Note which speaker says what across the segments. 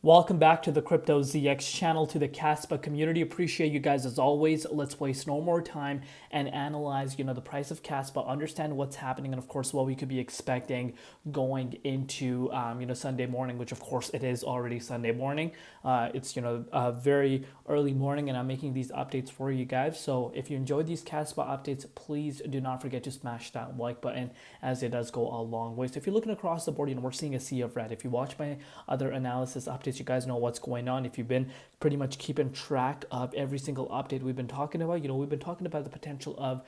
Speaker 1: Welcome back to the Crypto ZX channel, to the Kaspa community. Appreciate you guys as always. Let's waste no more time and analyze, the price of Kaspa, understand what's happening, and of course what we could be expecting going into, Sunday morning, which of course it is already Sunday morning. It's a very early morning, and I'm making these updates for you guys. So if you enjoyed these Kaspa updates, please do not forget to smash that like button, as it does go a long way. So if you're looking across the board, we're seeing a sea of red. If you watch my other analysis updates, you guys know what's going on. If you've been pretty much keeping track of every single update we've been talking about, we've been talking about the potential of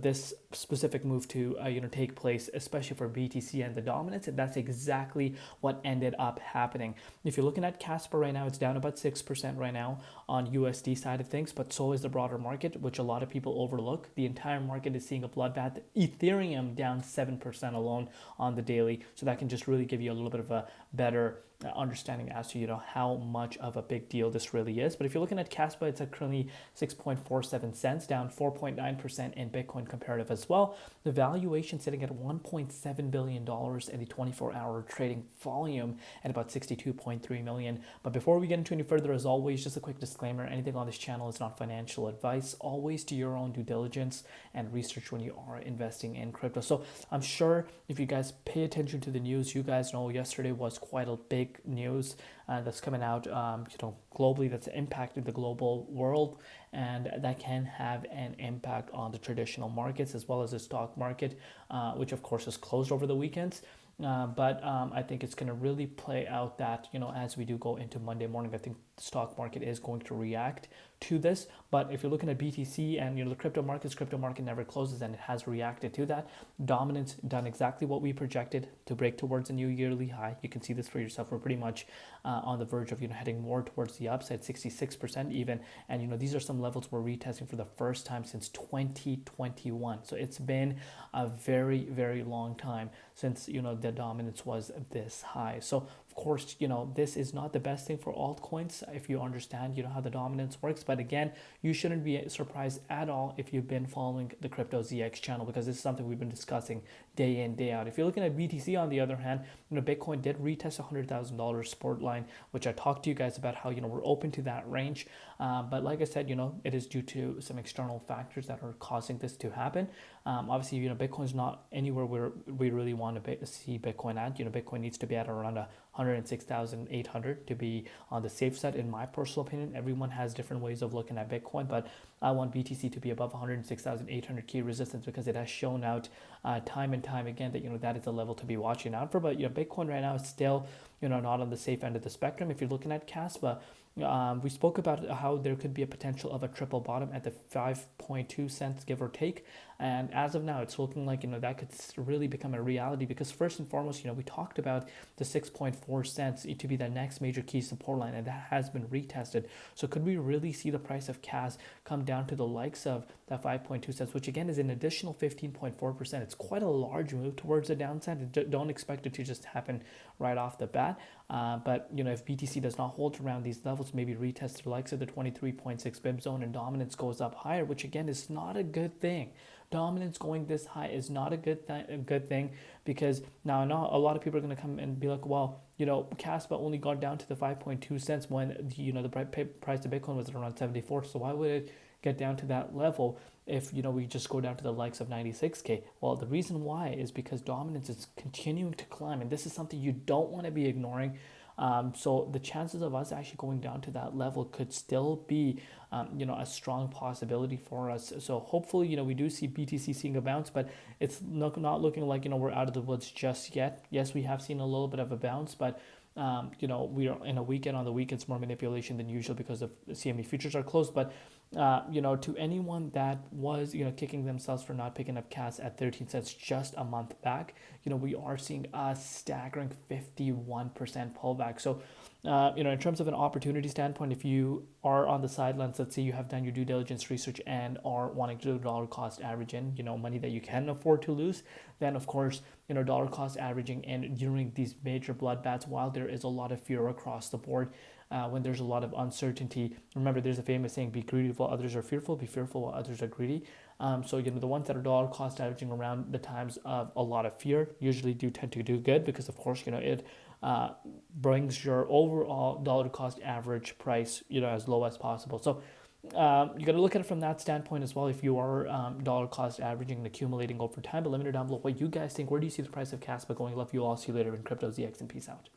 Speaker 1: this specific move to take place, especially for BTC and the dominance, and that's exactly what ended up happening. If you're looking at Kaspa right now, it's down about 6% right now on USD side of things, but so is the broader market, which a lot of people overlook. The entire market is seeing a bloodbath. Ethereum down 7% alone on the daily, so that can just really give you a little bit of a better understanding as to how much of a big deal this really is. But if you're looking at Kaspa, it's at currently 6.47 cents, down 4.9% in Bitcoin comparative as well. The valuation sitting at $1.7 billion and the 24-hour trading volume at about 62.3 million. But before we get into any further, as always, just a quick disclaimer: anything on this channel is not financial advice. Always do your own due diligence and research when you are investing in crypto. So I'm sure if you guys pay attention to the news, you guys know yesterday was quite a big news that's coming out globally, that's impacted the global world, and that can have an impact on the traditional markets as well as the stock market, which of course is closed over the weekends. But I think it's going to really play out that, as we do go into Monday morning, I think the stock market is going to react to this. But if you're looking at BTC and the crypto market never closes, and it has reacted to that. Dominance done exactly what we projected, to break towards a new yearly high. You can see this for yourself. We're pretty much on the verge of heading more towards the upside, 66% even. And these are some levels we're retesting for the first time since 2021. So it's been a very, very long time since the dominance was this high. So of course, this is not the best thing for altcoins if you understand, how the dominance works. But again, you shouldn't be surprised at all if you've been following the Crypto ZX channel, because this is something we've been discussing day in, day out. If you're looking at BTC, on the other hand, Bitcoin did retest $100,000 support line, which I talked to you guys about how, we're open to that range. But like I said, it is due to some external factors that are causing this to happen. Obviously, Bitcoin's not anywhere where we really want to see Bitcoin at. Bitcoin needs to be at around 106,800 to be on the safe side, in my personal opinion. Everyone has different ways of looking at Bitcoin, but I want BTC to be above 106,800 key resistance, because it has shown out time and time again that that is a level to be watching out for. But Bitcoin right now is still not on the safe end of the spectrum. If you're looking at Kaspa, we spoke about how there could be a potential of a triple bottom at the 5.2 cents, give or take. And as of now, it's looking like, that could really become a reality, because first and foremost, we talked about the 6.4 cents to be the next major key support line, and that has been retested. So could we really see the price of CAS come down to the likes of that 5.2 cents, which again is an additional 15.4%. It's quite a large move towards the downside. Don't expect it to just happen right off the bat. But if BTC does not hold around these levels, maybe retest the likes of the 23.6 bip zone, and dominance goes up higher, which again is not a good thing. Dominance going this high is not a good thing, because now I know a lot of people are going to come and be like, well, Kaspa only got down to the 5.2 cents when the price of Bitcoin was at around 74. So why would it get down to that level if we just go down to the likes of 96k? Well, the reason why is because dominance is continuing to climb, and this is something you don't want to be ignoring. So the chances of us actually going down to that level could still be, a strong possibility for us. So hopefully, we do see BTC seeing a bounce, but it's not looking like, we're out of the woods just yet. Yes, we have seen a little bit of a bounce, but we are in a weekend. On the weekend, it's more manipulation than usual because of CME futures are closed. But to anyone that was kicking themselves for not picking up CAS at 13 cents just a month back, we are seeing a staggering 51% pullback. So in terms of an opportunity standpoint, if you are on the sidelines, let's say you have done your due diligence research and are wanting to do dollar cost averaging, money that you can afford to lose, then of course dollar cost averaging, and during these major bloodbaths, while there is a lot of fear across the board, when there's a lot of uncertainty, remember there's a famous saying: be greedy while others are fearful, be fearful while others are greedy. So the ones that are dollar cost averaging around the times of a lot of fear usually do tend to do good, because of course it brings your overall dollar cost average price, as low as possible. So you got to look at it from that standpoint as well. If you are dollar cost averaging and accumulating over time, but let me know down below what you guys think. Where do you see the price of Kaspa going? Love you all. See you later in Crypto ZX, and peace out.